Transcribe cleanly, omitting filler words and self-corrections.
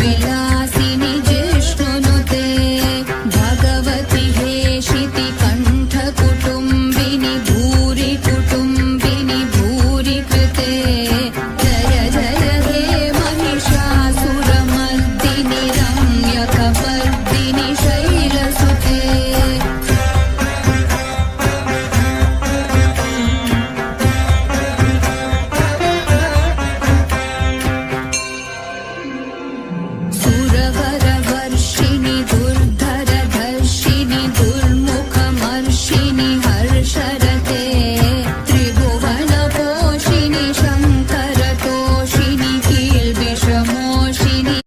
विलासिनि जिष्णुनुते भगवति हेशिति कण्ठ कुटुम्बिनि भूरि कुटुम्बिनि भूरि कृते जय जय हे महिषासुरमर्दिनि रम्यकपर्दिनि शैलसुते सुरवर